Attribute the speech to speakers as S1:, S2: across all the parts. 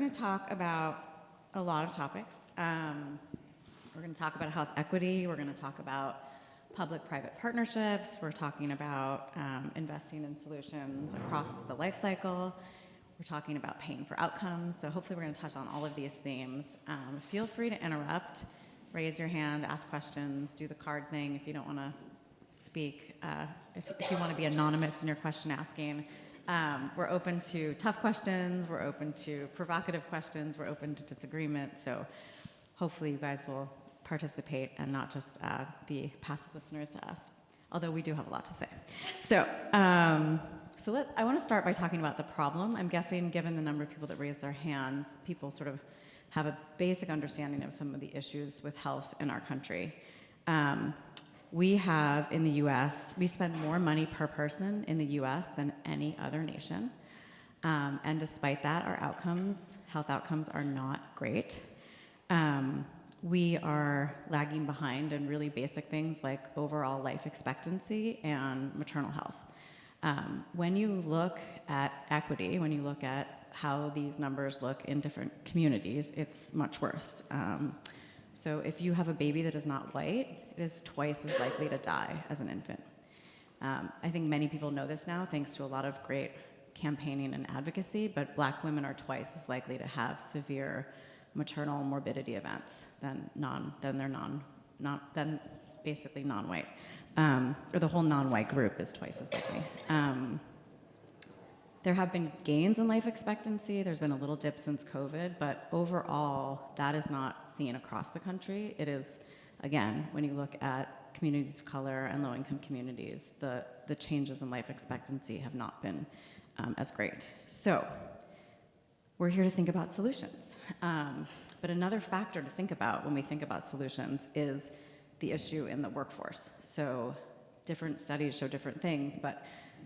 S1: going to talk about a lot of topics. We're going to talk about health equity. We're going to talk about public-private partnerships. We're talking about investing in solutions across the life cycle. We're talking about paying for outcomes. So hopefully we're going to touch on all of these themes. Feel free to interrupt, raise your hand, ask questions, do the card thing if you don't want to speak, if you want to be anonymous in your question asking. We're open to tough questions. We're open to provocative questions. We're open to disagreement. So hopefully you guys will participate and not just be passive listeners to us, although we do have a lot to say. So, I want to start by talking about the problem. I'm guessing, given the number of people that raised their hands, people sort of have a basic understanding of some of the issues with health in our country. We have, in the US, we spend more money per person in the US than any other nation. And despite that, our health outcomes are not great. We are lagging behind in really basic things like overall life expectancy and maternal health. When you look at equity, when you look at how these numbers look in different communities, it's much worse. So if you have a baby that is not white, it is twice as likely to die as an infant. I think many people know this now, thanks to a lot of great campaigning and advocacy, but Black women are twice as likely to have severe maternal morbidity events than basically non-white, or the whole non-white group is twice as likely. There have been gains in life expectancy. There's been a little dip since COVID, but overall, that is not seen across the country. It is, again, when you look at communities of color and low-income communities, the changes in life expectancy have not been as great. So we're here to think about solutions. But another factor to think about when we think about solutions is the issue in the workforce. So different studies show different things, but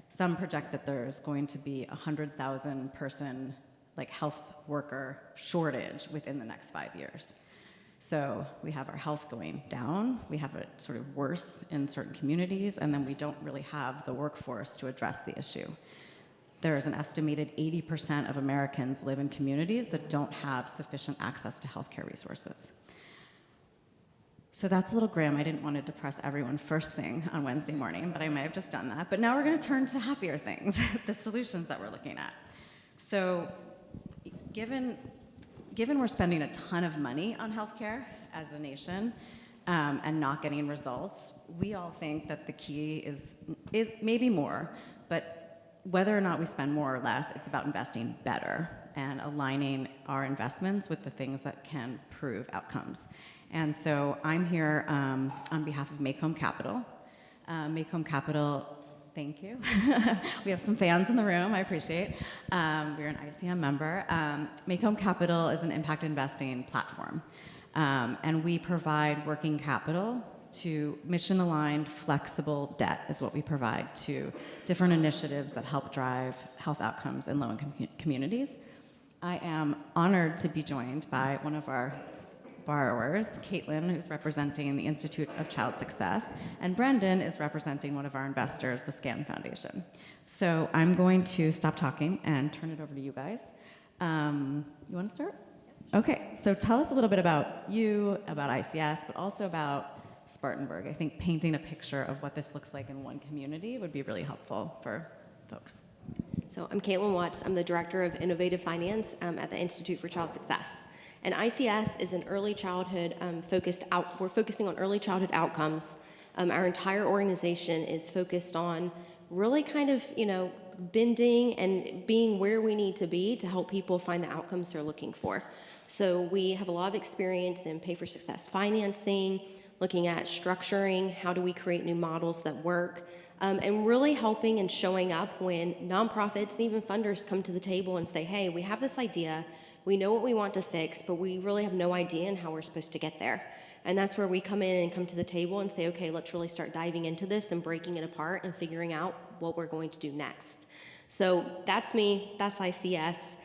S1: some project that there's going to be 100,000 person health worker shortage within the next 5 years. So we have our health going down, we have it sort of worse in certain communities, and then we don't really have the workforce to address the issue. There is an estimated 80% of Americans live in communities that don't have sufficient access to healthcare resources. So that's a little grim. I didn't want to depress everyone first thing on Wednesday morning, but I might have just done that. But now we're going to turn to happier things, the solutions that we're looking at. So given we're spending a ton of money on healthcare as a nation and not getting results, we all think that the key is maybe more, but whether or not we spend more or less, it's about investing better and aligning our investments with the things that can prove outcomes. And so I'm here on behalf of Maycomb Capital. Maycomb Capital, thank you. We have some fans in the room, I appreciate. We're an ICM member. Maycomb Capital is an impact investing platform. And we provide working capital to mission-aligned, flexible debt is what we provide to different initiatives that help drive health outcomes in low-income communities. I am honored to be joined by one of our borrowers, Caitlin, who's representing the Institute of Child Success, and Brendan is representing one of our investors, the SCAN Foundation. So I'm going to stop talking and turn it over to you guys. You want to start? Okay, so tell us a little bit about you, about ICS, but also about Spartanburg. I think painting a picture of what this looks like in one community would be really helpful for folks.
S2: So I'm Caitlin Watts. I'm the Director of Innovative Finance at the Institute for Child Success. And ICS is an early childhood we're focusing on early childhood outcomes. Our entire organization is focused on really kind of, bending and being where we need to be to help people find the outcomes they're looking for. So we have a lot of experience in pay for success financing, looking at structuring, how do we create new models that work, and really helping and showing up when nonprofits and even funders come to the table and say, hey, we have this idea, we know what we want to fix, but we really have no idea on how we're supposed to get there. And that's where we come in and come to the table and say, okay, let's really start diving into this and breaking it apart and figuring out what we're going to do next. So that's me, that's ICS.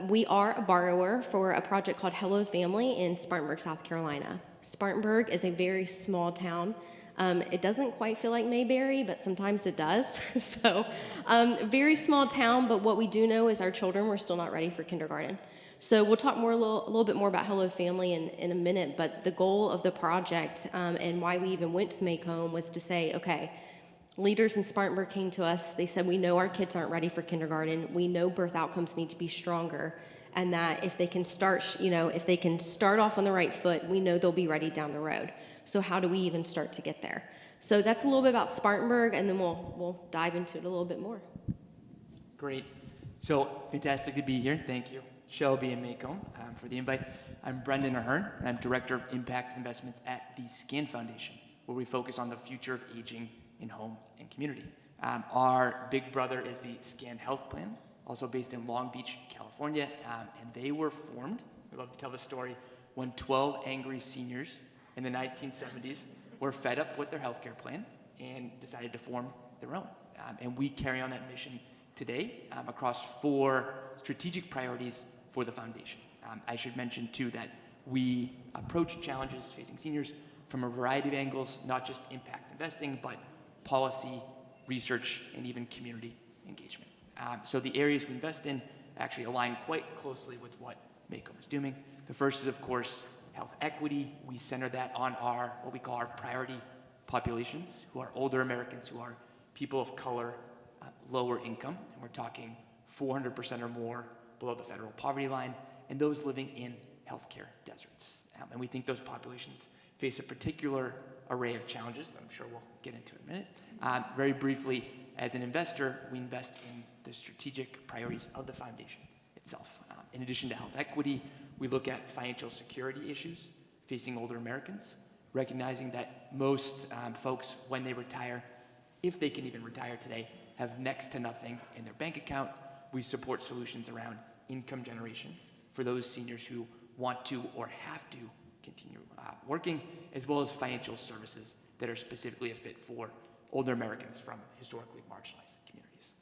S2: We are a borrower for a project called Hello Family in Spartanburg, South Carolina. Spartanburg is a very small town. It doesn't quite feel like Mayberry, but sometimes it does. So very small town, but what we do know is our children were still not ready for kindergarten. So we'll talk a little bit more about Hello Family in a minute, but the goal of the project and why we even went to Maycomb was to say, okay, leaders in Spartanburg came to us. They said, we know our kids aren't ready for kindergarten. We know birth outcomes need to be stronger, and that if they can start, if they can start off on the right foot, we know they'll be ready down the road. So how do we even start to get there? So that's a little bit about Spartanburg, and then we'll dive into it a little bit more.
S3: Great. So fantastic to be here. Thank you, Shelby and Maycomb, for the invite. I'm Brendan Ahern, and I'm Director of Impact Investments at the SCAN Foundation, where we focus on the future of aging in home and community. Our big brother is the SCAN Health Plan, also based in Long Beach, California, and they were formed, we love to tell the story, when 12 angry seniors in the 1970s were fed up with their healthcare plan and decided to form their own. And we carry on that mission today across 4 strategic priorities for the foundation. I should mention too that we approach challenges facing seniors from a variety of angles, not just impact investing, but policy, research, and even community engagement. So the areas we invest in actually align quite closely with what Maycomb is doing. The first is, of course, health equity. We center that on what we call our priority populations, who are older Americans, who are people of color, lower income, and we're talking 400% or more below the federal poverty line, and those living in healthcare deserts. And we think those populations face a particular array of challenges that I'm sure we'll get into in a minute. Very briefly, as an investor, we invest in the strategic priorities of the foundation itself. In addition to health equity, we look at financial security issues facing older Americans, recognizing that most folks, when they retire, if they can even retire today, have next to nothing in their bank account. We support solutions around income generation for those seniors who want to or have to continue working, as well as financial services that are specifically a fit for older Americans from historically marginalized communities.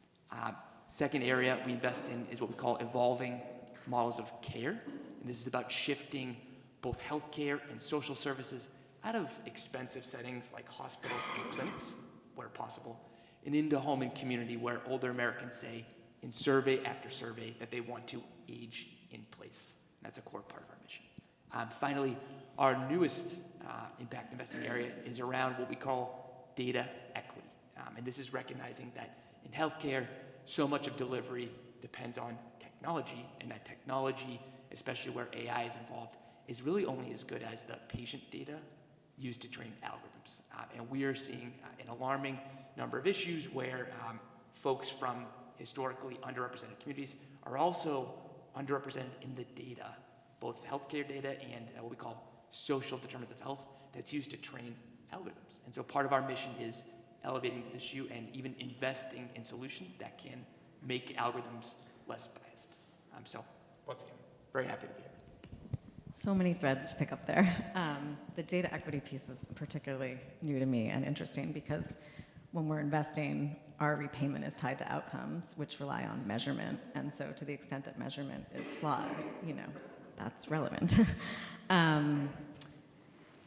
S3: Second area we invest in is what we call evolving models of care. And this is about shifting both healthcare and social services out of expensive settings like hospitals and clinics, where possible, and into home and community, where older Americans say in survey after survey that they want to age in place. That's a core part of our mission. Finally, our newest impact investing area is around what we call data equity. And this is recognizing that in healthcare, so much of delivery depends on technology, and that technology, especially where AI is involved, is really only as good as the patient data used to train algorithms. And we are seeing an alarming number of issues where folks from historically underrepresented communities are also underrepresented in the data, both healthcare data and what we call social determinants of health that's used to train algorithms. And so part of our mission is elevating this issue and even investing in solutions that can make algorithms less biased. So once again, very happy to be here.
S1: So many threads to pick up there. The data equity piece is particularly new to me and interesting because when we're investing, our repayment is tied to outcomes, which rely on measurement. And so to the extent that measurement is flawed, that's relevant.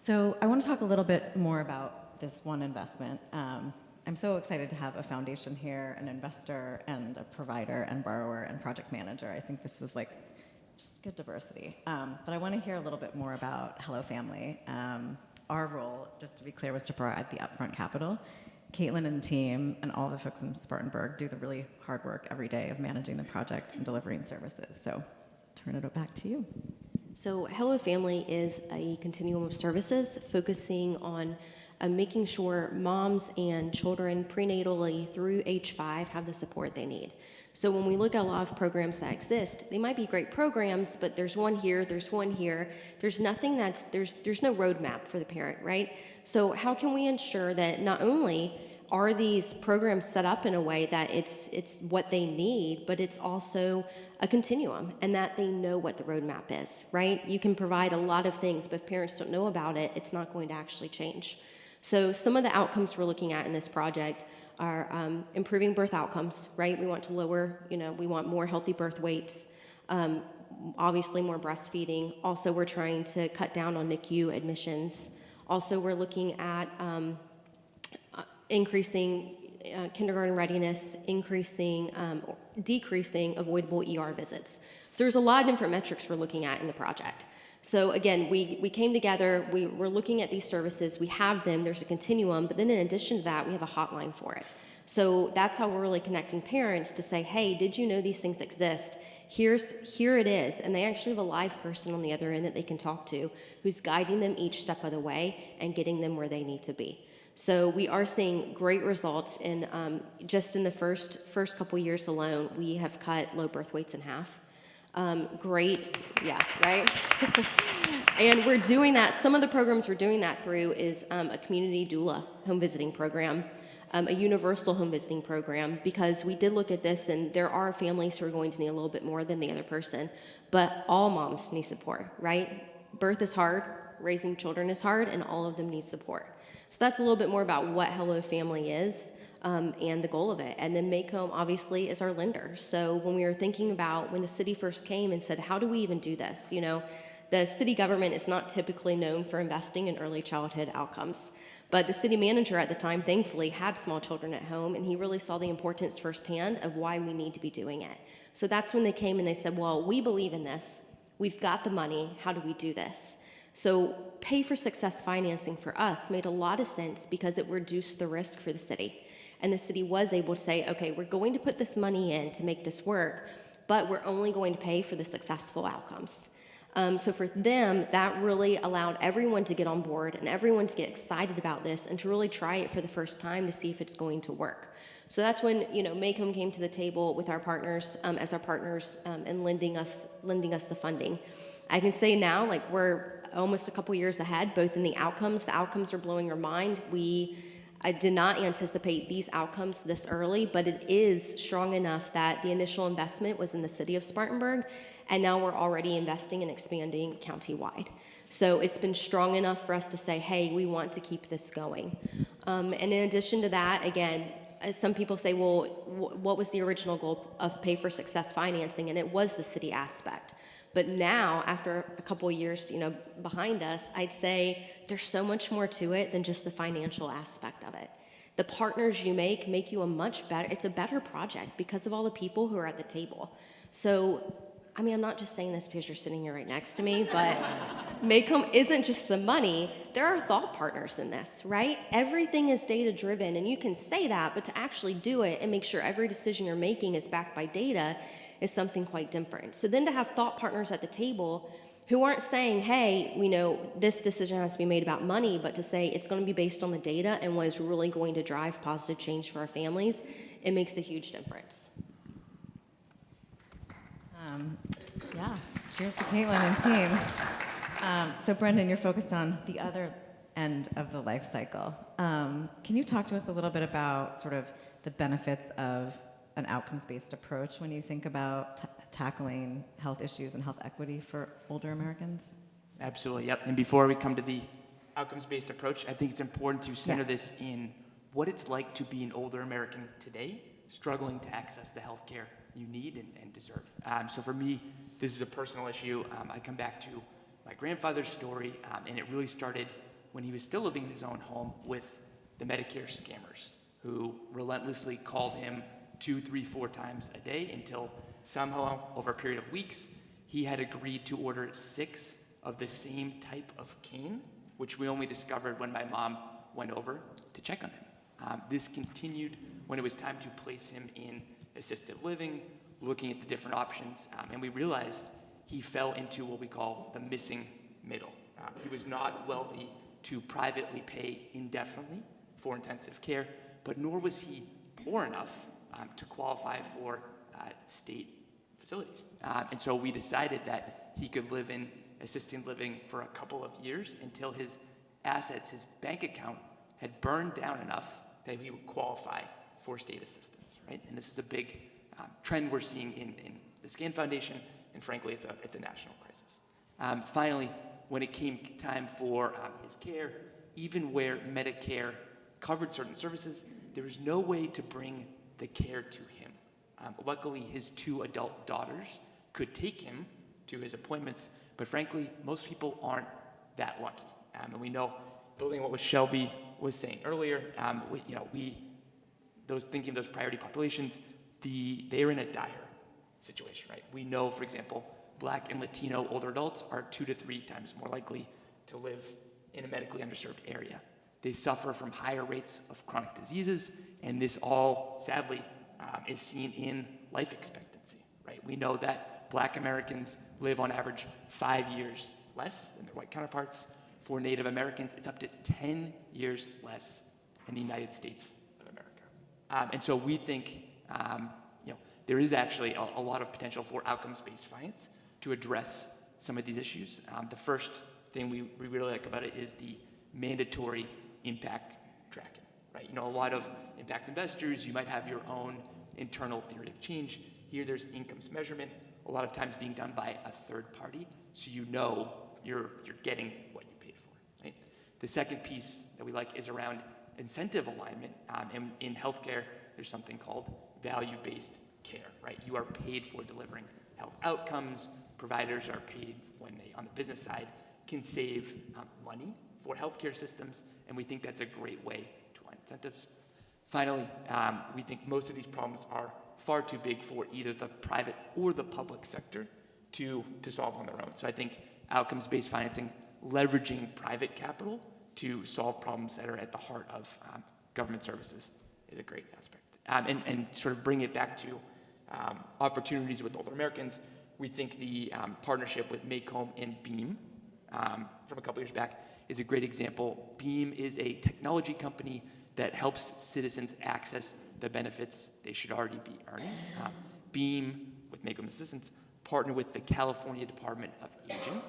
S1: So I want to talk a little bit more about this one investment. I'm so excited to have a foundation here, an investor and a provider and borrower and project manager. I think this is just good diversity. But I want to hear a little bit more about Hello Family. Our role, just to be clear, was to provide the upfront capital. Caitlin and the team and all the folks in Spartanburg do the really hard work every day of managing the project and delivering services. So turn it back to you.
S2: So Hello Family is a continuum of services focusing on making sure moms and children prenatally through age 5 have the support they need. So when we look at a lot of programs that exist, they might be great programs, but there's one here, there's one here. There's nothing there's no roadmap for the parent, right? So how can we ensure that not only are these programs set up in a way that it's what they need, but it's also a continuum and that they know what the roadmap is, right? You can provide a lot of things, but if parents don't know about it, it's not going to actually change. So some of the outcomes we're looking at in this project are improving birth outcomes, right? We want to lower, we want more healthy birth weights, obviously more breastfeeding. Also, we're trying to cut down on NICU admissions. Also, we're looking at increasing kindergarten readiness, decreasing avoidable ER visits. So there's a lot of different metrics we're looking at in the project. So again, we came together, we're looking at these services, we have them, there's a continuum, but then in addition to that, we have a hotline for it. So that's how we're really connecting parents to say, hey, did you know these things exist? Here it is. And they actually have a live person on the other end that they can talk to who's guiding them each step of the way and getting them where they need to be. So we are seeing great results in just in the first couple years alone, we have cut low birth weights in half. Great, yeah, right? And we're doing that, some of the programs we're doing that through is a community doula home visiting program, a universal home visiting program, because we did look at this and there are families who are going to need a little bit more than the other person, but all moms need support, right? Birth is hard, raising children is hard, and all of them need support. So that's a little bit more about what Hello Family is and the goal of it. And then Maycomb obviously is our lender. So when we were thinking about when the city first came and said, how do we even do this? You know, the city government is not typically known for investing in early childhood outcomes. But the city manager at the time, thankfully, had small children at home, and he really saw the importance firsthand of why we need to be doing it. So that's when they came and they said, well, we believe in this. We've got the money. How do we do this? So pay for success financing for us made a lot of sense because it reduced the risk for the city. And the city was able to say, okay, we're going to put this money in to make this work, but we're only going to pay for the successful outcomes. So for them, that really allowed everyone to get on board and everyone to get excited about this and to really try it for the first time to see if it's going to work. So that's when, you know, Maycomb came to the table with our partners, as our partners, and lending us the funding. I can say now, like, we're almost a couple years ahead, both in the outcomes. The outcomes are blowing our mind. I did not anticipate these outcomes this early, but it is strong enough that the initial investment was in the city of Spartanburg, and now we're already investing and expanding county-wide. So it's been strong enough for us to say, hey, we want to keep this going. And in addition to that, again, as some people say, well, what was the original goal of Pay for Success financing? And it was the city aspect. But now, after a couple of years, you know, behind us, I'd say there's so much more to it than just the financial aspect of it. The partners you make you it's a better project because of all the people who are at the table. So, I mean, I'm not just saying this because you're sitting here right next to me, but Maycomb isn't just the money. There are thought partners in this, right? Everything is data-driven, and you can say that, but to actually do it and make sure every decision you're making is backed by data is something quite different. So then to have thought partners at the table who aren't saying, hey, we know this decision has to be made about money, but to say it's going to be based on the data and what is really going to drive positive change for our families, it makes a huge difference.
S1: Yeah, cheers to Caitlin and team. So Brendan, you're focused on the other end of the life cycle. Can you talk to us a little bit about sort of the benefits of an outcomes-based approach when you think about tackling health issues and health equity for older Americans?
S3: Absolutely, yep. And before we come to the outcomes-based approach, I think it's important to center this in what it's like to be an older American today, struggling to access the health care you need and deserve. So for me, this is a personal issue. I come back to my grandfather's story, and it really started when he was still living in his own home with the Medicare scammers who relentlessly called him 2, 3, 4 times a day until somehow, over a period of weeks, he had agreed to order 6 of the same type of cane, which we only discovered when my mom went over to check on him. This continued when it was time to place him in assisted living, looking at the different options, and we realized he fell into what we call the missing middle. He was not wealthy to privately pay indefinitely for intensive care, but nor was he poor enough to qualify for state facilities. And so we decided that he could live in assisted living for a couple of years until his assets, his bank account, had burned down enough that he would qualify for state assistance, right? And this is a big trend we're seeing in the SCAN Foundation, and frankly, it's a national crisis. Finally, when it came time for his care, even where Medicare covered certain services, there was no way to bring the care to him. Luckily, his 2 adult daughters could take him to his appointments, but frankly, most people aren't that lucky. And we know, building what Shelby was saying earlier, thinking of those priority populations, they are in a dire situation, right? We know, for example, Black and Latino older adults are 2 to 3 times more likely to live in a medically underserved area. They suffer from higher rates of chronic diseases, and this all, sadly, is seen in life expectancy, right? We know that Black Americans live on average 5 years less than their white counterparts. For Native Americans, it's up to 10 years less in the United States of America. And so we think there is actually a lot of potential for outcomes-based finance to address some of these issues. The first thing we really like about it is the mandatory impact tracking, right? A lot of impact investors, you might have your own internal theory of change. Here there's incomes measurement, a lot of times being done by a third party, so you know you're getting what you paid for, right? The second piece that we like is around incentive alignment. And in healthcare, there's something called value-based care, right? You are paid for delivering health outcomes. Providers are paid when they, on the business side, can save money for healthcare systems, and we think that's a great way to align incentives. Finally, we think most of these problems are far too big for either the private or the public sector to solve on their own. So I think outcomes-based financing, leveraging private capital to solve problems that are at the heart of government services is a great aspect. And sort of bring it back to opportunities with older Americans, we think the partnership with Maycomb and Beam from a couple years back is a great example. Beam is a technology company that helps citizens access the benefits they should already be earning. Beam, with Maycomb's assistance, partnered with the California Department of Aging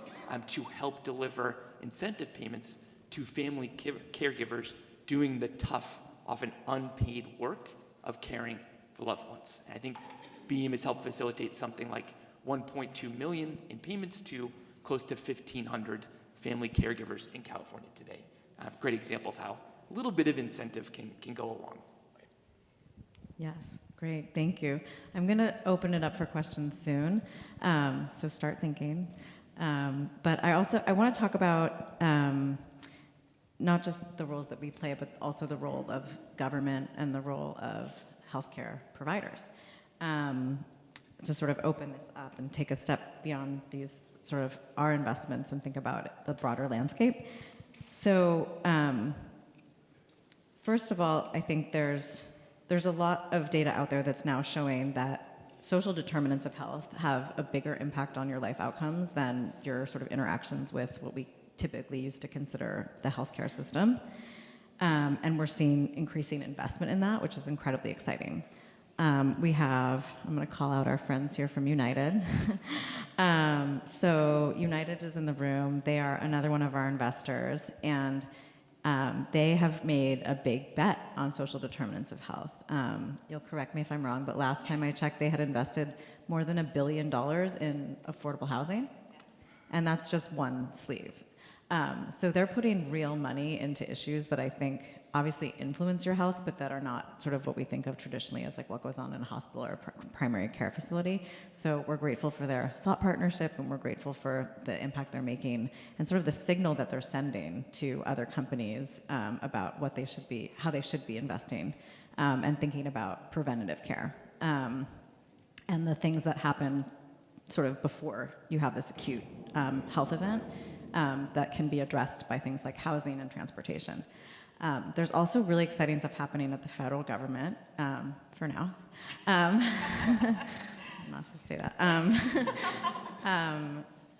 S3: to help deliver incentive payments to family caregivers doing the tough, often unpaid work of caring for loved ones. And I think Beam has helped facilitate something like 1.2 million in payments to close to 1,500 family caregivers in California today. Great example of how a little bit of incentive can go a long way.
S1: Yes, great, thank you. I'm going to open it up for questions soon, so start thinking. But I want to talk about not just the roles that we play, but also the role of government and the role of healthcare providers. To sort of open this up and take a step beyond these sort of our investments and think about the broader landscape. So first of all, I think there's a lot of data out there that's now showing that social determinants of health have a bigger impact on your life outcomes than your sort of interactions with what we typically used to consider the healthcare system. And we're seeing increasing investment in that, which is incredibly exciting. I'm going to call out our friends here from United. So United is in the room. They are another one of our investors, and they have made a big bet on social determinants of health. You'll correct me if I'm wrong, but last time I checked, they had invested more than $1 billion in affordable housing, and that's just one sleeve. So they're putting real money into issues that I think obviously influence your health, but that are not sort of what we think of traditionally as like what goes on in a hospital or a primary care facility. So we're grateful for their thought partnership, and we're grateful for the impact they're making and sort of the signal that they're sending to other companies about what they should be, how they should be investing, and thinking about preventative care and the things that happen sort of before you have this acute health event that can be addressed by things like housing and transportation. There's also really exciting stuff happening at the federal government, for now. I'm not supposed to say that.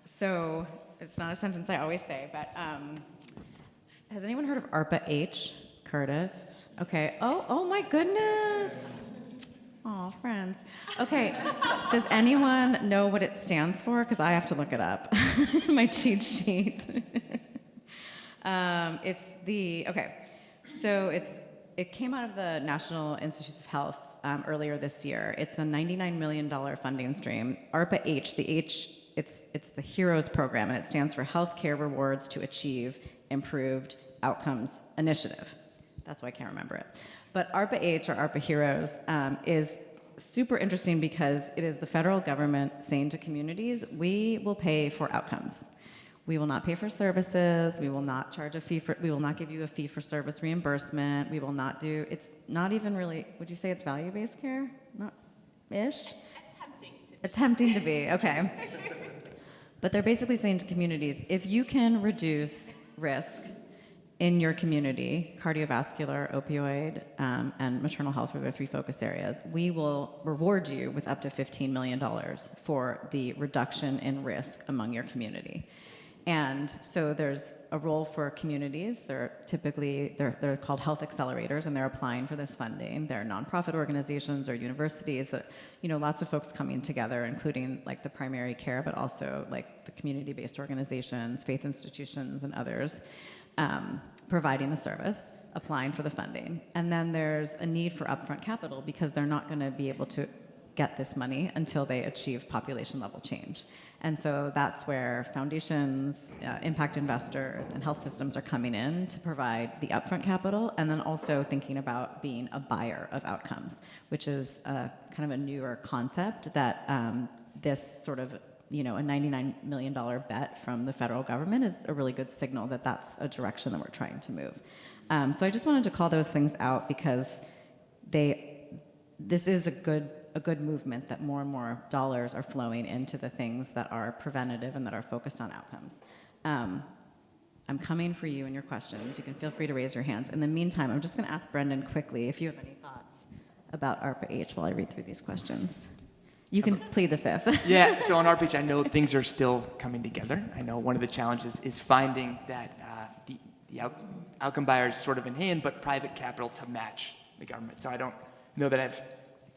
S1: So it's not a sentence I always say, but has anyone heard of ARPA-H, Curtis? Okay, oh my goodness. Aw, friends. Okay, does anyone know what it stands for? Because I have to look it up. My cheat sheet. It came out of the National Institutes of Health earlier this year. It's a $99 million funding stream. ARPA-H, the H, it's the HEROES program, and it stands for Healthcare Rewards to Achieve Improved Outcomes Initiative. That's why I can't remember it. But ARPA-H, or ARPA HEROES, is super interesting because it is the federal government saying to communities, we will pay for outcomes. We will not pay for services. We will not charge we will not give you a fee for service reimbursement. We will not it's not even really, would you say it's value-based care? Not-ish?
S4: Attempting to
S1: Attempting to be, okay. But they're basically saying to communities, if you can reduce risk in your community, cardiovascular, opioid, and maternal health are their 3 focus areas, we will reward you with up to $15 million for the reduction in risk among your community. And so there's a role for communities. They're called health accelerators, and they're applying for this funding. They're nonprofit organizations or universities that, lots of folks coming together, including like the primary care, but also like the community-based organizations, faith institutions, and others, providing the service, applying for the funding. And then there's a need for upfront capital because they're not going to be able to get this money until they achieve population level change. And so that's where foundations, impact investors, and health systems are coming in to provide the upfront capital, and then also thinking about being a buyer of outcomes, which is kind of a newer concept that this sort of, a $99 million bet from the federal government is a really good signal that that's a direction that we're trying to move. So I just wanted to call those things out because this is a good movement that more and more dollars are flowing into the things that are preventative and that are focused on outcomes. I'm coming for you and your questions. You can feel free to raise your hands. In the meantime, I'm just going to ask Brendan quickly if you have any thoughts about ARPA-H while I read through these questions. You can plead the fifth.
S3: Yeah, so on ARPA-H, I know things are still coming together. I know one of the challenges is finding that the outcome buyers sort of in hand, but private capital to match the government. So I don't know that I have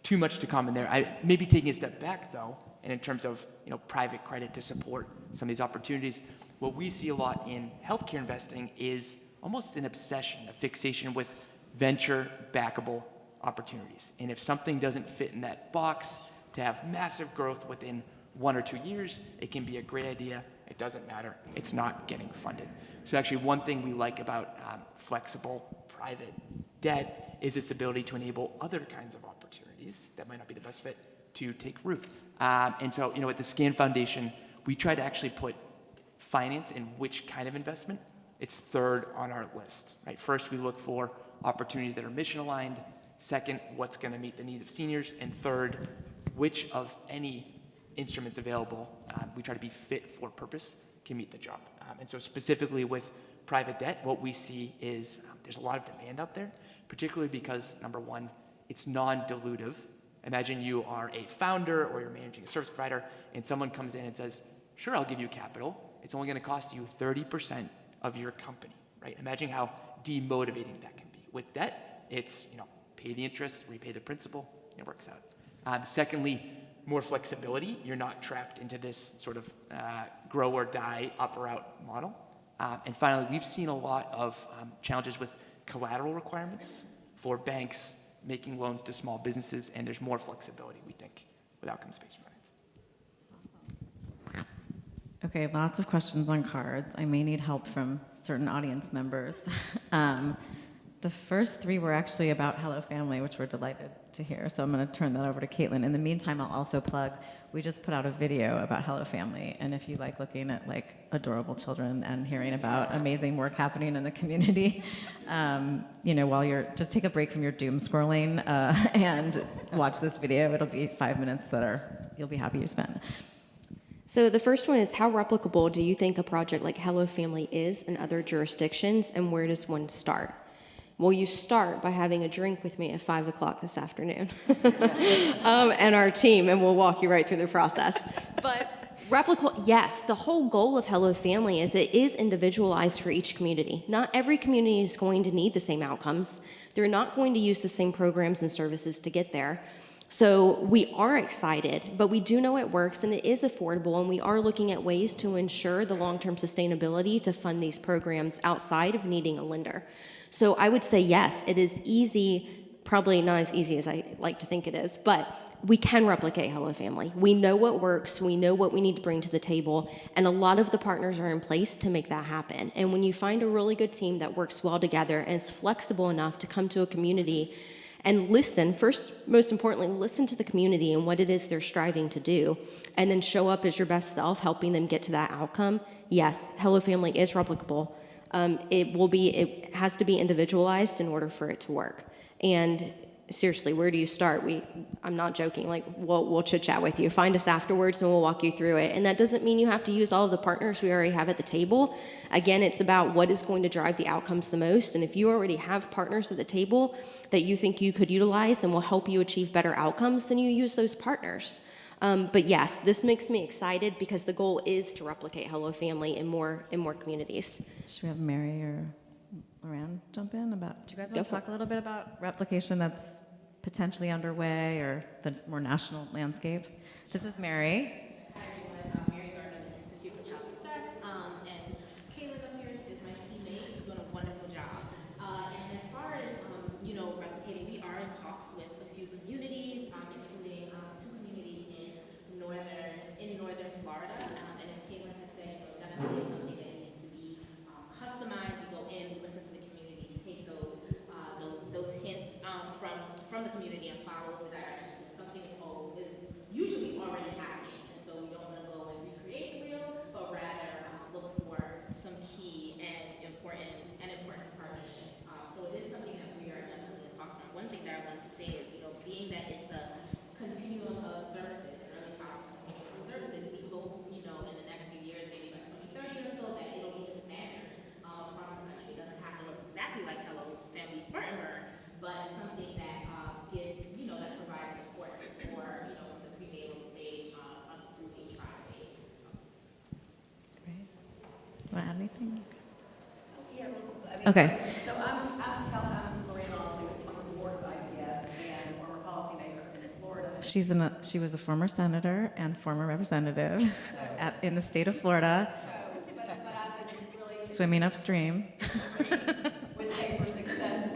S3: too much to comment there. I maybe taking a step back though, and in terms of private credit to support some of these opportunities, what we see a lot in healthcare investing is almost an obsession, a fixation with venture backable opportunities. And if something doesn't fit in that box to have massive growth within 1 or 2 years, it can be a great idea. It doesn't matter. It's not getting funded. So actually one thing we like about flexible private debt is its ability to enable other kinds of opportunities that might not be the best fit to take root. And so, at the SCAN Foundation, we try to actually put finance in which kind of investment. It's third on our list, right? First, we look for opportunities that are mission aligned. Second, what's going to meet the needs of seniors. And third, which of any instruments available we try to be fit for purpose can meet the job. And so specifically with private debt, what we see is there's a lot of demand out there, particularly because, number one, it's non-dilutive. Imagine you are a founder or you're managing a service provider, and someone comes in and says, sure, I'll give you capital. It's only going to cost you 30% of your company, right? Imagine how demotivating that can be. With debt, it's, pay the interest, repay the principal, and it works out. Secondly, more flexibility. You're not trapped into this sort of grow or die, up or out model. And finally, we've seen a lot of challenges with collateral requirements for banks making loans to small businesses, and there's more flexibility, we think, with outcomes-based finance.
S1: Okay, lots of questions on cards. I may need help from certain audience members. The first 3 were actually about Hello Family, which we're delighted to hear, so I'm going to turn that over to Caitlin. In the meantime, I'll also plug, we just put out a video about Hello Family, and if you like looking at adorable children and hearing about amazing work happening in the community, while just take a break from your doom scrolling and watch this video. It'll be 5 minutes you'll be happy you spent.
S2: So the first one is, how replicable do you think a project like Hello Family is in other jurisdictions, and where does one start? Well, you start by having a drink with me at 5 o'clock this afternoon and our team, and we'll walk you right through the process. But replicable, yes, the whole goal of Hello Family is it is individualized for each community. Not every community is going to need the same outcomes. They're not going to use the same programs and services to get there. So we are excited, but we do know it works and it is affordable, and we are looking at ways to ensure the long-term sustainability to fund these programs outside of needing a lender. So I would say yes, it is easy, probably not as easy as I like to think it is, but we can replicate Hello Family. We know what works, we know what we need to bring to the table, and a lot of the partners are in place to make that happen. And when you find a really good team that works well together and is flexible enough to come to a community and listen, first, most importantly, listen to the community and what it is they're striving to do, and then show up as your best self, helping them get to that outcome. Yes, Hello Family is replicable. It has to be individualized in order for it to work. And seriously, where do you start? I'm not joking. Like, we'll chit chat with you. Find us afterwards, and we'll walk you through it. And that doesn't mean you have to use all of the partners we already have at the table. Again, it's about what is going to drive the outcomes the most. And if you already have partners at the table that you think you could utilize and will help you achieve better outcomes, then you use those partners. But yes, this makes me excited because the goal is to replicate Hello Family in more communities.
S1: Should we have Mary or Loran jump in about, do you guys
S2: Go
S1: want to
S2: for
S1: talk a little bit about replication that's potentially underway or that's more national landscape? This is Mary.
S4: Hi everyone, I'm Mary Gardner of the Institute for Child Success, and Caleb up here is my teammate who's doing a wonderful job. And as far as, replicating, we are in talks with a few communities, including two communities in northern Florida. And as Caleb has said, definitely something that needs to be customized. We go in, we listen to the community, take those hints from the community and follow the direction. Something is usually already happening, and so we don't want to go and recreate the wheel, but rather look for some key and important partnerships. So it is something that we are definitely in talks about. One thing that I wanted to say is, being that it's a continuum of services, and early childhood continuum of services, we hope, in the next few years, maybe by 2030 or so, that it'll be the standard across the country. It doesn't have to look exactly like Hello Family Spartanburg, but something that gives, that provides support for, from the prenatal stage through age 5 to age.
S1: Great. Want to add anything?
S5: Yeah, real quick.
S1: Okay.
S5: So I'm Lorraine Mosley. I'm on the board of ICS and former policymaker in Florida.
S1: She was a former senator and former representative in the state of Florida,
S5: But I've been really
S1: swimming upstream.
S5: with Pay for Success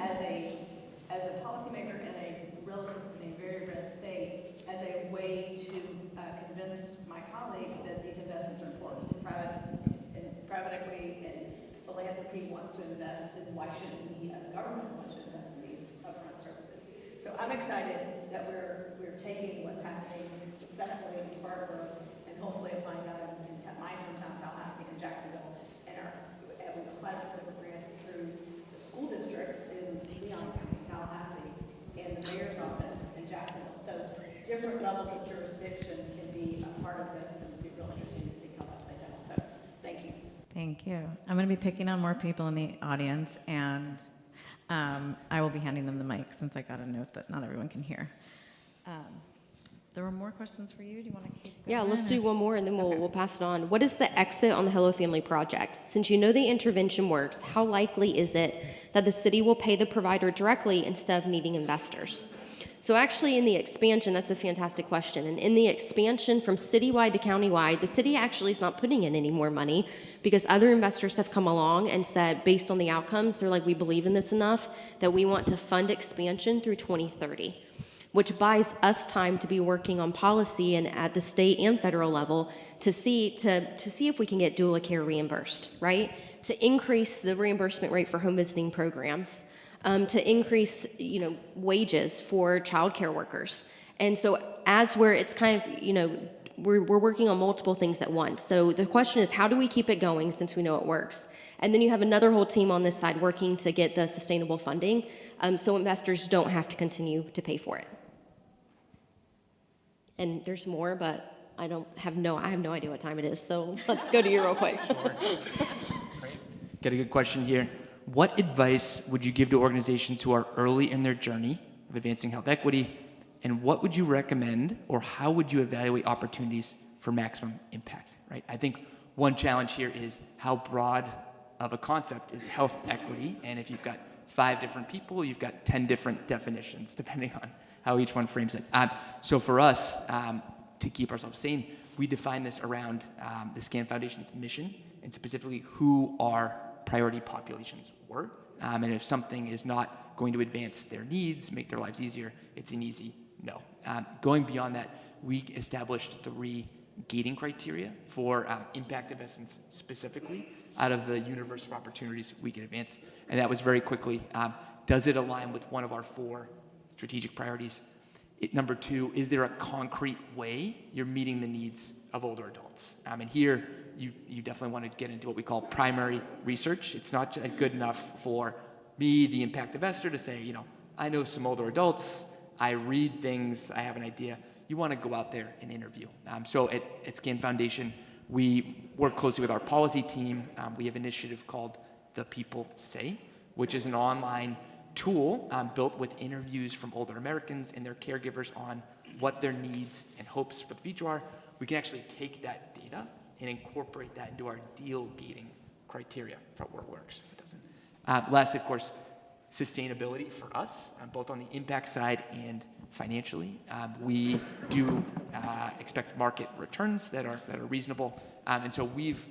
S5: as a policymaker in a relatively very red state, as a way to convince my colleagues that these investments are important. Private equity and philanthropy wants to invest, and why shouldn't we as government want to invest in these upfront services? So I'm excited that we're taking what's happening successfully in Spartanburg and hopefully applying that in my hometown, Tallahassee, and Jacksonville, and we applied for a grant through the school district in Leon County, Tallahassee, and the mayor's office in Jacksonville. So different levels of jurisdiction can be a part of this, and it'd be real interesting to see how that plays out. So thank you.
S1: Thank you. I'm going to be picking on more people in the audience, and I will be handing them the mic since I got a note that not everyone can hear. There were more questions for you. Do you want to keep going?
S2: Yeah, let's
S1: or-
S2: do one more and then we'll pass it on. What is the exit on the Hello Family project? Since you know the intervention works, how likely is it that the city will pay the provider directly instead of needing investors? So actually in the expansion, that's a fantastic question. And in the expansion from citywide to countywide, the city actually is not putting in any more money because other investors have come along and said, based on the outcomes, they're like, we believe in this enough that we want to fund expansion through 2030. Which buys us time to be working on policy and at the state and federal level to see if we can get doula care reimbursed, right? To increase the reimbursement rate for home visiting programs, to increase, wages for child care workers. And so it's kind of, we're working on multiple things at once. So the question is, how do we keep it going since we know it works? And then you have another whole team on this side working to get the sustainable funding so investors don't have to continue to pay for it. And there's more, but I have no idea what time it is, so let's go to you real quick.
S3: Sure. Great. Got a good question here. What advice would you give to organizations who are early in their journey of advancing health equity, and what would you recommend, or how would you evaluate opportunities for maximum impact, right? I think one challenge here is how broad of a concept is health equity, and if you've got 5 different people, you've got 10 different definitions, depending on how each one frames it. So for us, to keep ourselves sane, we define this around the SCAN Foundation's mission, and specifically who our priority populations were. And if something is not going to advance their needs, make their lives easier, it's an easy no. Going beyond that, we established 3 gating criteria for impact investments specifically out of the universe of opportunities we can advance. And that was very quickly, does it align with one of our 4 strategic priorities? Number 2, is there a concrete way you're meeting the needs of older adults? And here, you definitely want to get into what we call primary research. It's not good enough for me, the impact investor, to say, I know some older adults, I read things, I have an idea. You want to go out there and interview. So at Scan Foundation, we work closely with our policy team. We have an initiative called The People Say, which is an online tool built with interviews from older Americans and their caregivers on what their needs and hopes for the future are. We can actually take that data and incorporate that into our deal gating criteria for what works, if it doesn't. Lastly, of course, sustainability for us, both on the impact side and financially. We do expect market returns that are reasonable, and so we've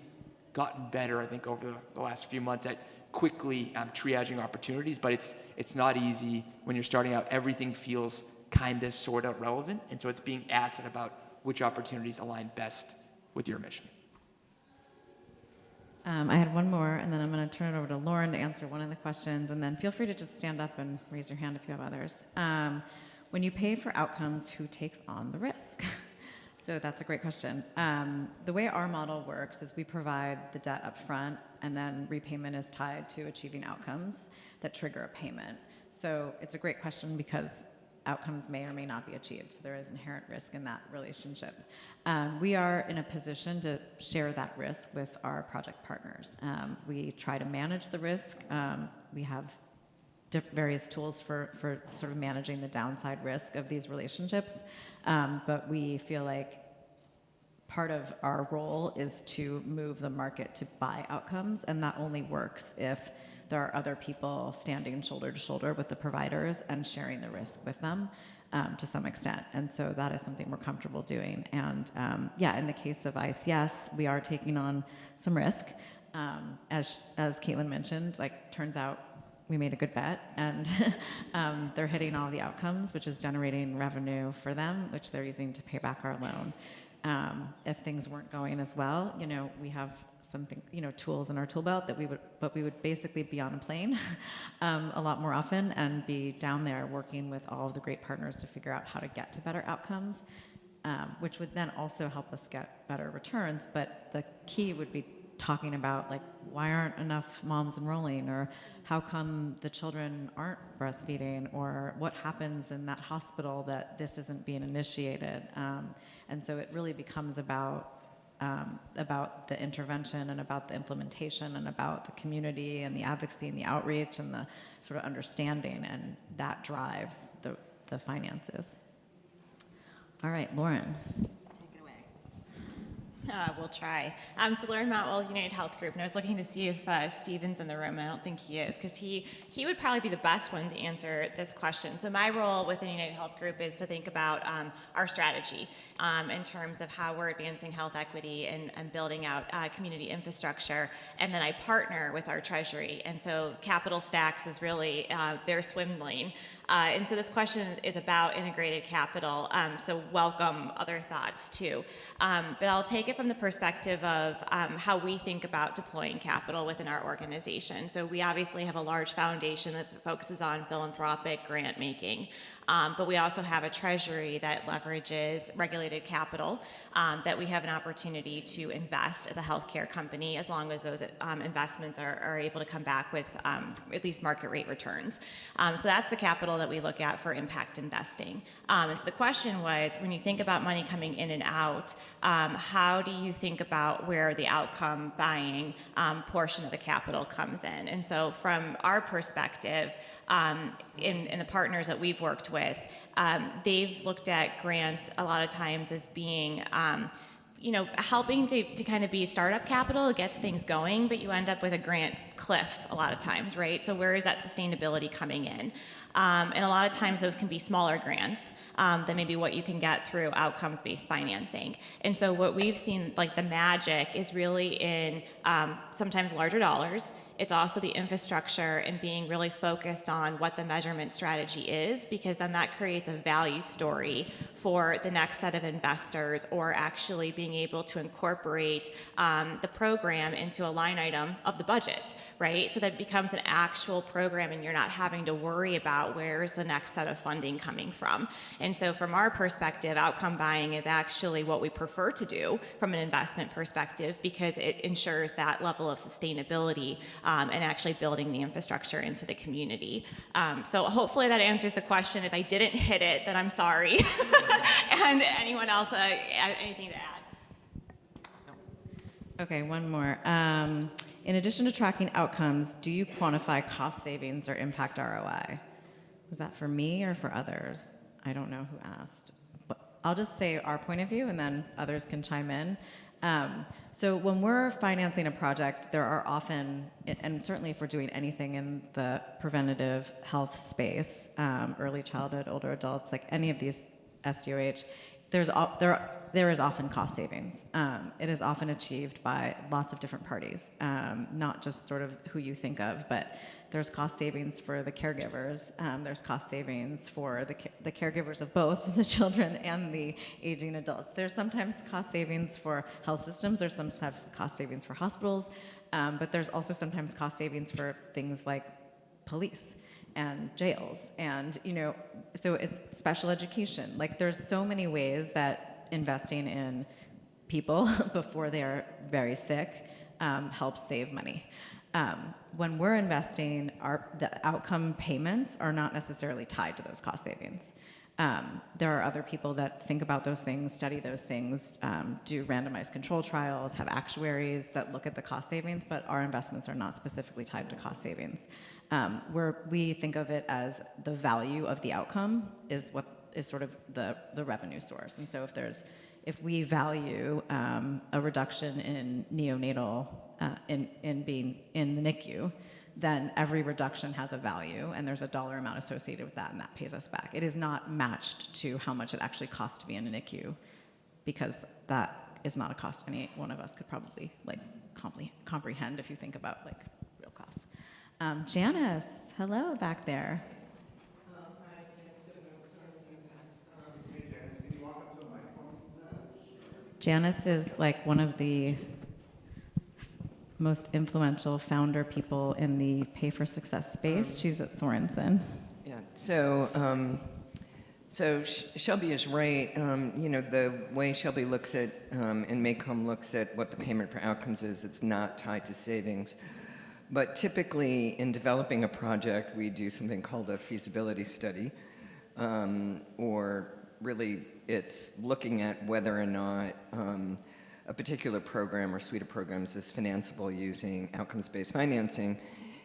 S3: gotten better, I think, over the last few months at quickly triaging opportunities, but it's not easy when you're starting out. Everything feels kind of, sort of relevant, and so it's being asked about which opportunities align best with your mission.
S1: I had one more, and then I'm going to turn it over to Lauren to answer one of the questions, and then feel free to just stand up and raise your hand if you have others. When you pay for outcomes, who takes on the risk? So that's a great question. The way our model works is we provide the debt up front, and then repayment is tied to achieving outcomes that trigger a payment. So it's a great question because outcomes may or may not be achieved. So there is inherent risk in that relationship. We are in a position to share that risk with our project partners. We try to manage the risk. We have various tools for sort of managing the downside risk of these relationships. But we feel like part of our role is to move the market to buy outcomes, and that only works if there are other people standing shoulder to shoulder with the providers and sharing the risk with them to some extent. And so that is something we're comfortable doing. And in the case of ICS, we are taking on some risk. As Caitlin mentioned, turns out we made a good bet, and they're hitting all the outcomes, which is generating revenue for them, which they're using to pay back our loan. If things weren't going as well, we have something, tools in our tool belt that we would basically be on a plane a lot more often and be down there working with all of the great partners to figure out how to get to better outcomes, which would then also help us get better returns. But the key would be talking about why aren't enough moms enrolling, or how come the children aren't breastfeeding, or what happens in that hospital that this isn't being initiated. And so it really becomes about the intervention and about the implementation and about the community and the advocacy and the outreach and the sort of understanding, and that drives the finances. All right, Lauren.
S6: We'll try. So Lauren Motwell, United Health Group, and I was looking to see if Steven's in the room, and I don't think he is, because he would probably be the best one to answer this question. So my role within United Health Group is to think about our strategy in terms of how we're advancing health equity and building out community infrastructure, and then I partner with our treasury, and so capital stacks is really their swim lane. And so this question is about integrated capital, so welcome other thoughts too. But I'll take it from the perspective of how we think about deploying capital within our organization. So we obviously have a large foundation that focuses on philanthropic grant making, but we also have a treasury that leverages regulated capital that we have an opportunity to invest as a healthcare company, as long as those investments are able to come back with at least market rate returns. So that's the capital that we look at for impact investing. And so the question was, when you think about money coming in and out, how do you think about where the outcome buying portion of the capital comes in? And so from our perspective, in the partners that we've worked with, they've looked at grants a lot of times as being helping to kind of be startup capital. It gets things going, but you end up with a grant cliff a lot of times, right? So where is that sustainability coming in? And a lot of times those can be smaller grants than maybe what you can get through outcomes-based financing. And so what we've seen, the magic is really in sometimes larger dollars. It's also the infrastructure and being really focused on what the measurement strategy is, because then that creates a value story for the next set of investors, or actually being able to incorporate the program into a line item of the budget, right? So that it becomes an actual program and you're not having to worry about about where's the next set of funding coming from. And so from our perspective, outcome buying is actually what we prefer to do from an investment perspective because it ensures that level of sustainability and actually building the infrastructure into the community. So hopefully that answers the question. If I didn't hit it, then I'm sorry. And anyone else, anything to add?
S1: Okay, one more. In addition to tracking outcomes, do you quantify cost savings or impact ROI? Was that for me or for others? I don't know who asked. But I'll just say our point of view and then others can chime in. So when we're financing a project, there are often, and certainly if we're doing anything in the preventative health space, early childhood, older adults, like any of these SDOH, there is often cost savings. It is often achieved by lots of different parties, not just sort of who you think of, but there's cost savings for the caregivers. There's cost savings for the caregivers of both the children and the aging adults. There's sometimes cost savings for health systems. There's sometimes cost savings for hospitals, but there's also sometimes cost savings for things like police and jails, and so it's special education. Like there's so many ways that investing in people before they are very sick helps save money. When we're investing, the outcome payments are not necessarily tied to those cost savings. There are other people that think about those things, study those things, do randomized control trials, have actuaries that look at the cost savings, but our investments are not specifically tied to cost savings. Where we think of it as the value of the outcome is what is sort of the revenue source. And so if we value a reduction in neonatal, in being in the NICU, then every reduction has a value, and there's a dollar amount associated with that, and that pays us back. It is not matched to how much it actually costs to be in a NICU, because that is not a cost any one of us could probably comprehend if you think about real costs. Janice, hello back there. Janice is one of the most influential founder people in the pay for success space. She's at Sorensen.
S7: Yeah. So Shelby is right. The way Shelby looks at and Maycomb looks at what the payment for outcomes is, it's not tied to savings. But typically, in developing a project, we do something called a feasibility study, or really, it's looking at whether or not a particular program or suite of programs is financeable using outcomes-based financing.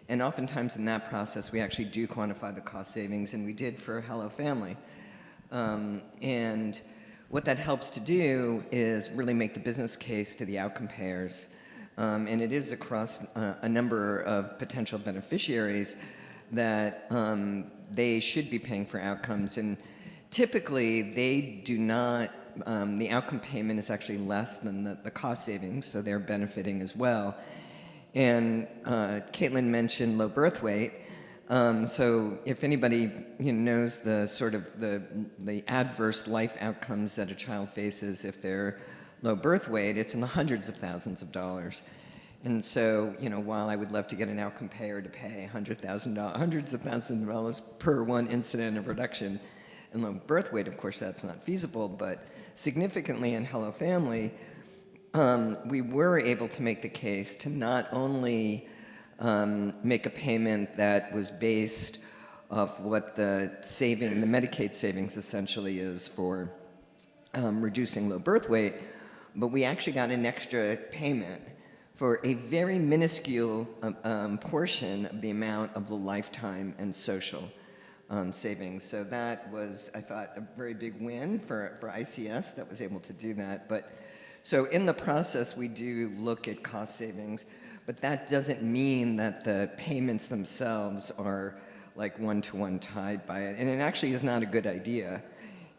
S7: And oftentimes in that process, we actually do quantify the cost savings, and we did for Hello Family. And what that helps to do is really make the business case to the outcome payers. And it is across a number of potential beneficiaries that they should be paying for outcomes. And typically, they do not, the outcome payment is actually less than the cost savings, so they're benefiting as well. And Caitlin mentioned low birth weight. So if anybody knows the sort of the adverse life outcomes that a child faces if they're low birth weight, it's in the hundreds of thousands of dollars. And so, while I would love to get an outcome payer to pay hundreds of thousands of dollars per one incident of reduction in low birth weight, of course, that's not feasible, but significantly in Hello Family, we were able to make the case to not only make a payment that was based off what the Medicaid savings essentially is for reducing low birth weight, but we actually got an extra payment for a very minuscule portion of the amount of the lifetime and social savings. So that was, I thought, a very big win for ICS that was able to do that. But so in the process, we do look at cost savings, but that doesn't mean that the payments themselves are like one-to-one tied by it. And it actually is not a good idea.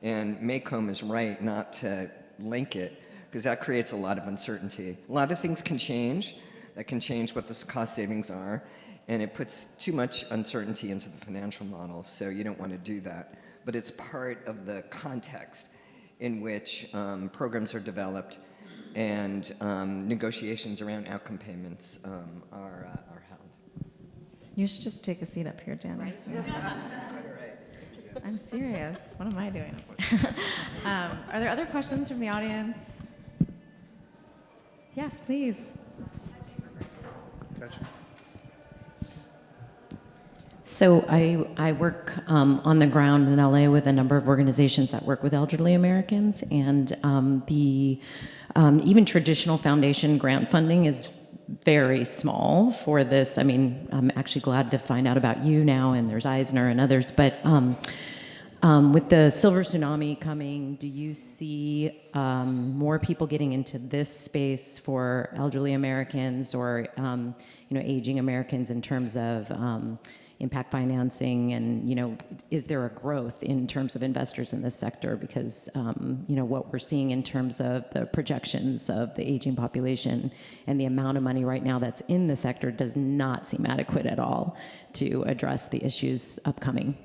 S7: And Maycomb is right not to link it, because that creates a lot of uncertainty. A lot of things can change. That can change what the cost savings are, and it puts too much uncertainty into the financial model, so you don't want to do that. But it's part of the context in which programs are developed and negotiations around outcome payments are held.
S1: You should just take a seat up here, Janice. I'm serious. What am I doing? Are there other questions from the audience? Yes, please.
S8: So I work on the ground in LA with a number of organizations that work with elderly Americans, and even traditional foundation grant funding is very small for this. I mean, I'm actually glad to find out about you now, and there's Eisner and others, but with the silver tsunami coming, do you see more people getting into this space for elderly Americans or aging Americans in terms of impact financing, and is there a growth in terms of investors in this sector? Because what we're seeing in terms of the projections of the aging population and the amount of money right now that's in the sector does not seem adequate at all to address the issues upcoming.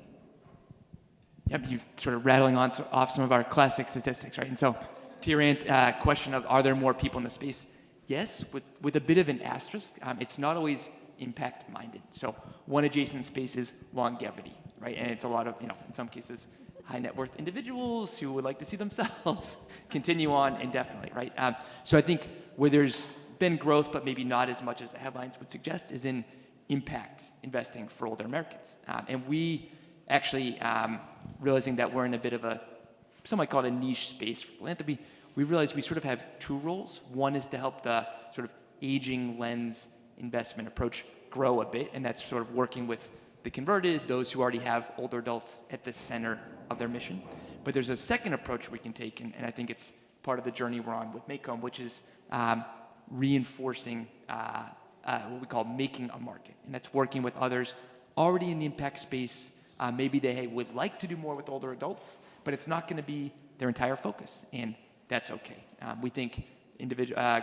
S3: Yep, you're sort of rattling off some of our classic statistics, right? And so to your question of are there more people in the space? Yes, with a bit of an asterisk. It's not always impact-minded. So one adjacent space is longevity, right? And it's a lot of, in some cases, high net worth individuals who would like to see themselves continue on indefinitely, right? So I think where there's been growth, but maybe not as much as the headlines would suggest, is in impact investing for older Americans. And we actually, realizing that we're in a bit of some might call it a niche space for philanthropy, we realized we sort of have two roles. One is to help the sort of aging lens investment approach grow a bit, and that's sort of working with the converted, those who already have older adults at the center of their mission. But there's a second approach we can take, and I think it's part of the journey we're on with Maycomb, which is reinforcing what we call making a market. And that's working with others already in the impact space. Maybe they would like to do more with older adults, but it's not going to be their entire focus, and that's okay. We think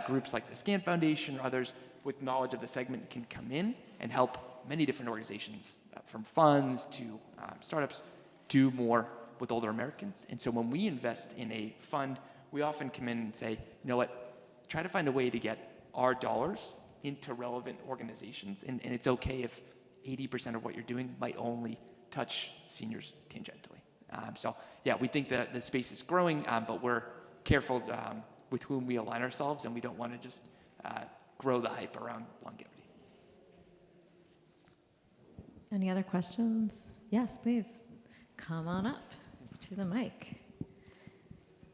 S3: groups like the SCAN Foundation or others with knowledge of the segment can come in and help many different organizations, from funds to startups, do more with older Americans. And so when we invest in a fund, we often come in and say, you know what, try to find a way to get our dollars into relevant organizations. And it's okay if 80% of what you're doing might only touch seniors tangentially. So yeah, we think that the space is growing, but we're careful with whom we align ourselves, and we don't want to just grow the hype around longevity.
S1: Any other questions? Yes, please. Come on up to the mic.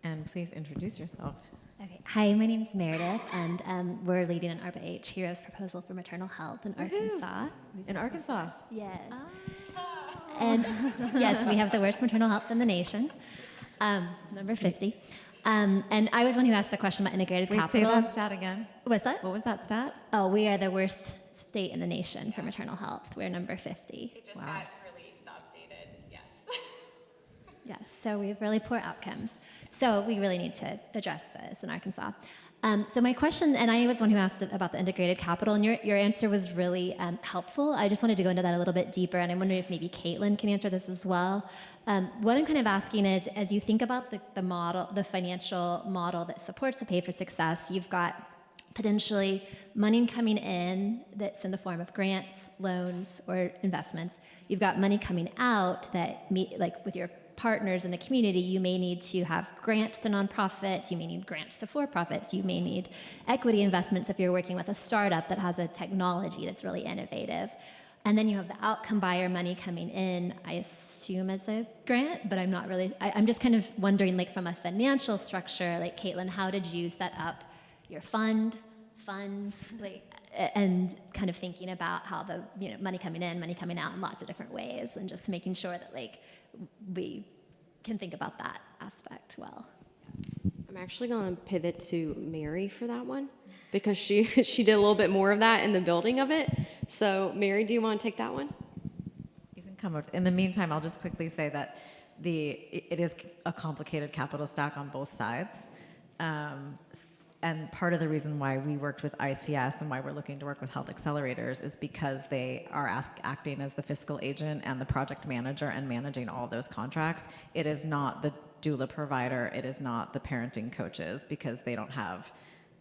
S1: And please introduce yourself.
S9: Okay. Hi, my name is Meredith, and we're leading an ARPA-H Heroes proposal for maternal health in Arkansas.
S1: In Arkansas?
S9: Yes. And yes, we have the worst maternal health in the nation, number 50. And I was one who asked the question about integrated capital.
S1: Say that stat again.
S9: What's that?
S1: What was that stat?
S9: Oh, we are the worst state in the nation for maternal health. We're number 50.
S6: It just got released, updated, yes.
S9: Yes, so we have really poor outcomes. So we really need to address this in Arkansas. So my question, and I was one who asked about the integrated capital, and your answer was really helpful. I just wanted to go into that a little bit deeper, and I'm wondering if maybe Caitlin can answer this as well. What I'm kind of asking is, as you think about the model, the financial model that supports the Pay for Success, you've got potentially money coming in that's in the form of grants, loans, or investments. You've got money coming out that, like with your partners in the community, you may need to have grants to nonprofits, you may need grants to for-profits, you may need equity investments if you're working with a startup that has a technology that's really innovative. And then you have the outcome buyer money coming in, I assume as a grant, but I'm not really, I'm just kind of wondering, like from a financial structure, like Caitlin, how did you set up your funds, like, and kind of thinking about how the money coming in, money coming out in lots of different ways, and just making sure that like we can think about that aspect well.
S2: I'm actually going to pivot to Mary for that one because she did a little bit more of that in the building of it. So Mary, do you want to take that one?
S1: You can come up. In the meantime, I'll just quickly say that it is a complicated capital stack on both sides. And part of the reason why we worked with ICS and why we're looking to work with Health Accelerators is because they are acting as the fiscal agent and the project manager and managing all those contracts. It is not the doula provider. It is not the parenting coaches, because they don't have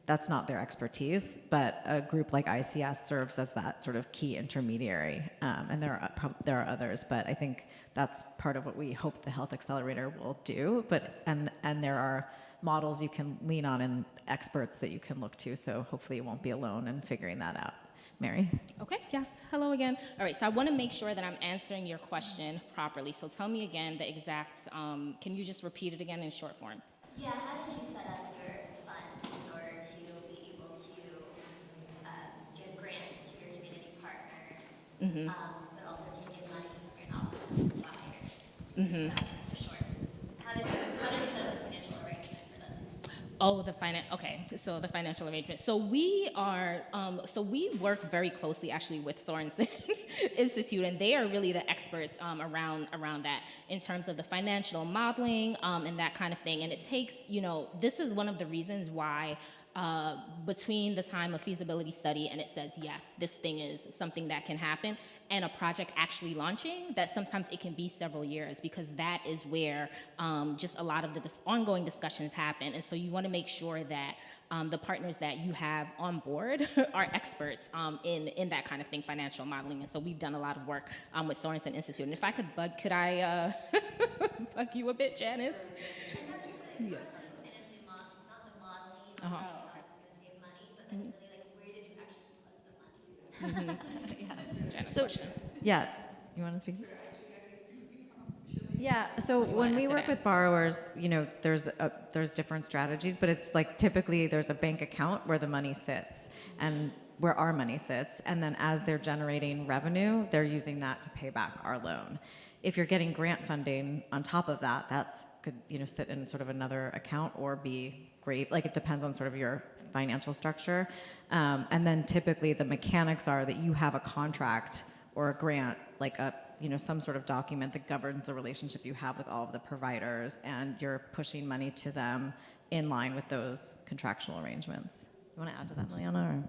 S1: that's not their expertise, but a group like ICS serves as that sort of key intermediary. And there are others, but I think that's part of what we hope the Health Accelerator will do. And there are models you can lean on and experts that you can look to, so hopefully you won't be alone in figuring that out. Mary?
S4: Okay, yes, hello again. All right, so I want to make sure that I'm answering your question properly. So tell me again the exact, can you just repeat it again in short form?
S9: Yeah, how did you set up your fund in order to be able to give grants to your community partners, but also take in money from your non-profit providers? How did you set up the financial arrangement for this?
S4: Oh, so the financial arrangement. So we are, we work very closely actually with Sorensen Institute, and they are really the experts around that in terms of the financial modeling and that kind of thing. And it takes, this is one of the reasons why between the time of feasibility study and it says, yes, this thing is something that can happen, and a project actually launching, that sometimes it can be several years, because that is where just a lot of the ongoing discussions happen. And so you want to make sure that the partners that you have on board are experts in that kind of thing, financial modeling. And so we've done a lot of work with Sorensen Institute. And if I could I bug you a bit, Janice? Yes. Janice, question.
S1: Yeah, you want to speak? Yeah, so when we work with borrowers, there's different strategies, but it's like typically there's a bank account where the money sits and where our money sits, and then as they're generating revenue, they're using that to pay back our loan. If you're getting grant funding on top of that, that's could sit in sort of another account or be great. Like, it depends on sort of your financial structure. And then typically the mechanics are that you have a contract or a grant, like some sort of document that governs the relationship you have with all of the providers, and you're pushing money to them in line with those contractual arrangements. You want to add to that, Liliana? Or?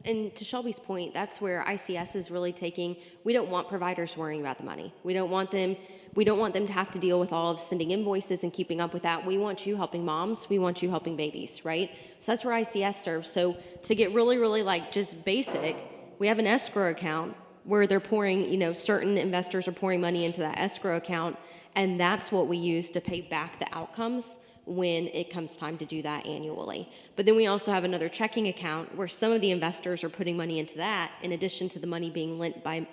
S2: And to Shelby's point, that's where ICS is really taking, we don't want providers worrying about the money. We don't want them to have to deal with all of sending invoices and keeping up with that. We want you helping moms. We want you helping babies, right? So that's where ICS serves. So to get really, really just basic, we have an escrow account where they're pouring, certain investors are pouring money into that escrow account, and that's what we use to pay back the outcomes when it comes time to do that annually. But then we also have another checking account where some of the investors are putting money into that, in addition to the money being lent by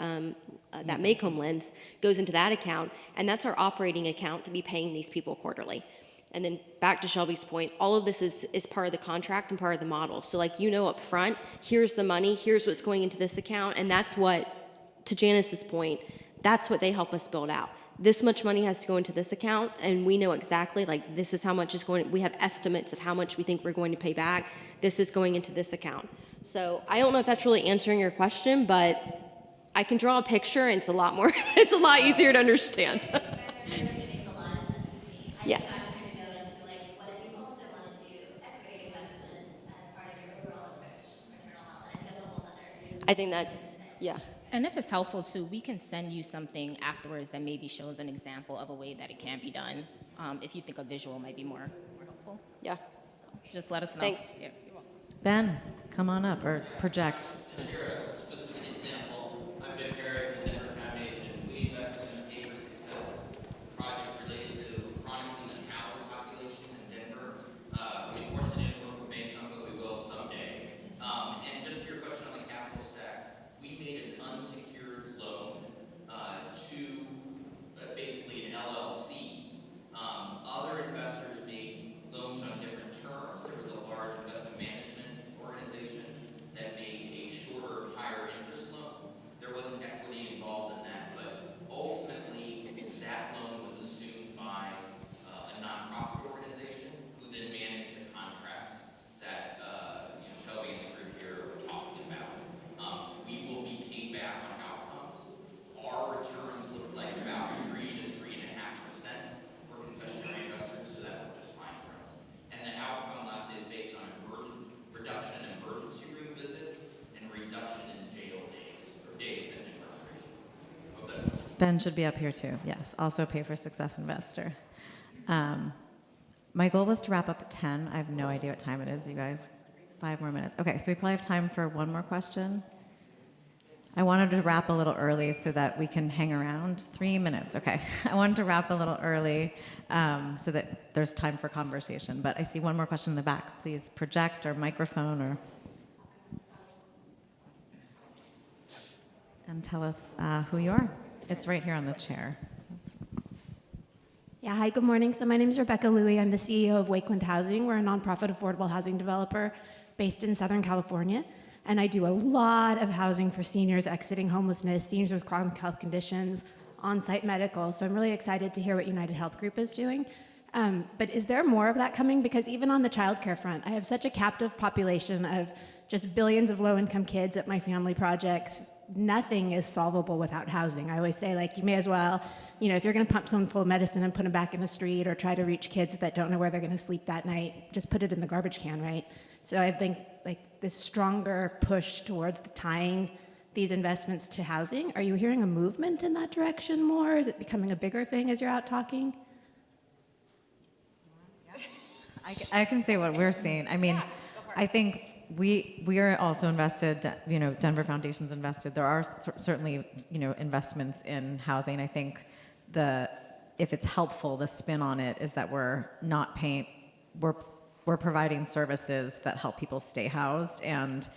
S2: that Maycomb lends, goes into that account, and that's our operating account to be paying these people quarterly. And then back to Shelby's point, all of this is part of the contract and part of the model. So up front, here's the money, here's what's going into this account, and that's what, to Janice's point, that's what they help us build out. This much money has to go into this account, and we know exactly, this is how much is going, we have estimates of how much we think we're going to pay back. This is going into this account. So I don't know if that's really answering your question, but I can draw a picture, and it's a lot easier to understand. Yeah. I think that's, yeah.
S4: And if it's helpful too, we can send you something afterwards that maybe shows an example of a way that it can be done. If you think a visual might be more helpful.
S2: Yeah.
S4: Just let us know.
S2: Thanks.
S4: Yeah, you're welcome.
S1: Ben, come on up, or project.
S10: Share a specific example. I've been Eric with the Denver Foundation. We invested in a pay for success project related to chronically unhoused populations in Denver. We unfortunately didn't work with Maycomb, but we will someday. And just to your question on the capital stack, we made an unsecured loan to basically an LLC. Other investors made loans on different terms. There was a large investment management organization that made a shorter, higher interest loan. There wasn't equity involved in that, but ultimately that loan was assumed by a nonprofit organization who then managed the contracts that Shelby and the group here are talking about. We will be paid back on outcomes. Our returns look like about 3 to 3.5% for concessionary investors, so that worked just fine for us. And the outcome last day is based on reduction in emergency room visits and reduction in jail days, or days spent in incarceration. Hope that's helpful.
S1: Ben should be up here too. Yes, also pay for success investor. My goal was to wrap up at 10. I have no idea what time it is, you guys. 5 more minutes. Okay, so we probably have time for one more question. I wanted to wrap a little early so that we can hang around. 3 minutes, okay. I wanted to wrap a little early so that there's time for conversation. But I see one more question in the back. Please project or microphone or... And tell us who you are. It's right here on the chair.
S11: Yeah, hi, good morning. So my name is Rebecca Louie. I'm the CEO of Wakeland Housing. We're a nonprofit affordable housing developer based in Southern California. And I do a lot of housing for seniors exiting homelessness, seniors with chronic health conditions, on-site medical. So I'm really excited to hear what United Health Group is doing. But is there more of that coming? Because even on the childcare front, I have such a captive population of just billions of low-income kids at my family projects. Nothing is solvable without housing. I always say, like, you may as well, you know, if you're going to pump someone full of medicine and put them back in the street or try to reach kids that don't know where they're going to sleep that night, just put it in the garbage can, right? So I think, like, this stronger push towards tying these investments to housing. Are you hearing a movement in that direction more? Is it becoming a bigger thing as you're out talking?
S1: I can say what we're seeing. I mean, I think we are also invested, you know, Denver Foundation's invested. There are certainly, you know, investments in housing. I think if it's helpful, the spin on it is that we're not paying, we're providing services that help people stay housed, and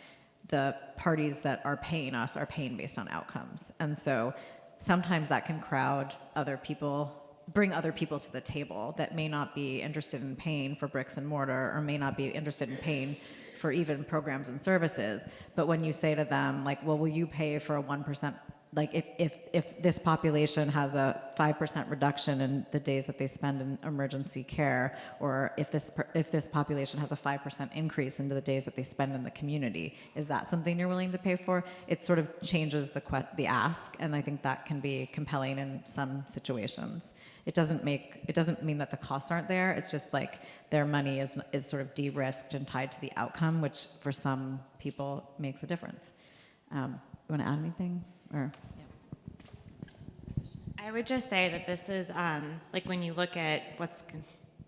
S1: the parties that are paying us are paying based on outcomes. And so sometimes that can crowd other people, bring other people to the table that may not be interested in paying for bricks and mortar or may not be interested in paying for even programs and services. But when you say to them, like, well, will you pay for a 1%, like if this population has a 5% reduction in the days that they spend in emergency care, or if this population has a 5% increase into the days that they spend in the community, is that something you're willing to pay for? It sort of changes the ask, and I think that can be compelling in some situations. It doesn't mean that the costs aren't there. It's just like their money is sort of de-risked and tied to the outcome, which for some people makes a difference. You want to add anything? Or
S6: I would just say that this is, like, when you look at what's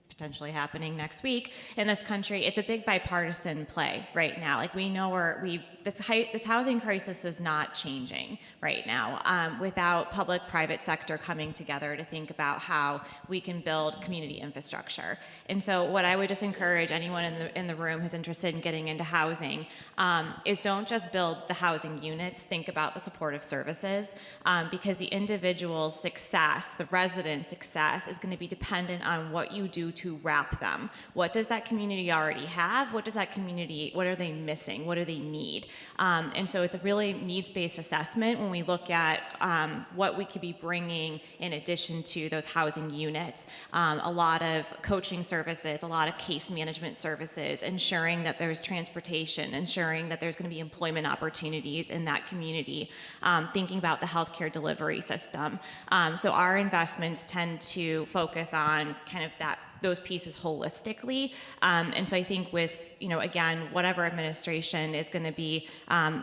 S6: potentially happening next week in this country, it's a big bipartisan play right now. Like, we know this housing crisis is not changing right now without public-private sector coming together to think about how we can build community infrastructure. And so what I would just encourage anyone in the room who's interested in getting into housing is don't just build the housing units, think about the supportive services, because the individual's success, the resident's success, is going to be dependent on what you do to wrap them. What does that community already have? What are they missing? What do they need? And so it's a really needs-based assessment when we look at what we could be bringing in addition to those housing units. A lot of coaching services, a lot of case management services, ensuring that there's transportation, ensuring that there's going to be employment opportunities in that community, thinking about the healthcare delivery system. So our investments tend to focus on kind of those pieces holistically. And so I think with, again, whatever administration is going to be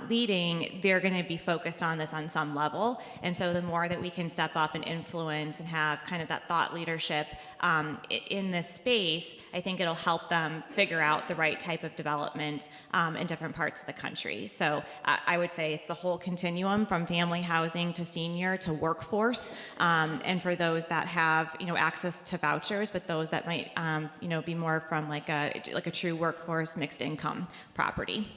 S6: leading, they're going to be focused on this on some level. And so the more that we can step up and influence and have kind of that thought leadership in this space, I think it'll help them figure out the right type of development in different parts of the country. So I would say it's the whole continuum from family housing to senior to workforce, and for those that have, access to vouchers, but those that might, be more from like a true workforce mixed income property.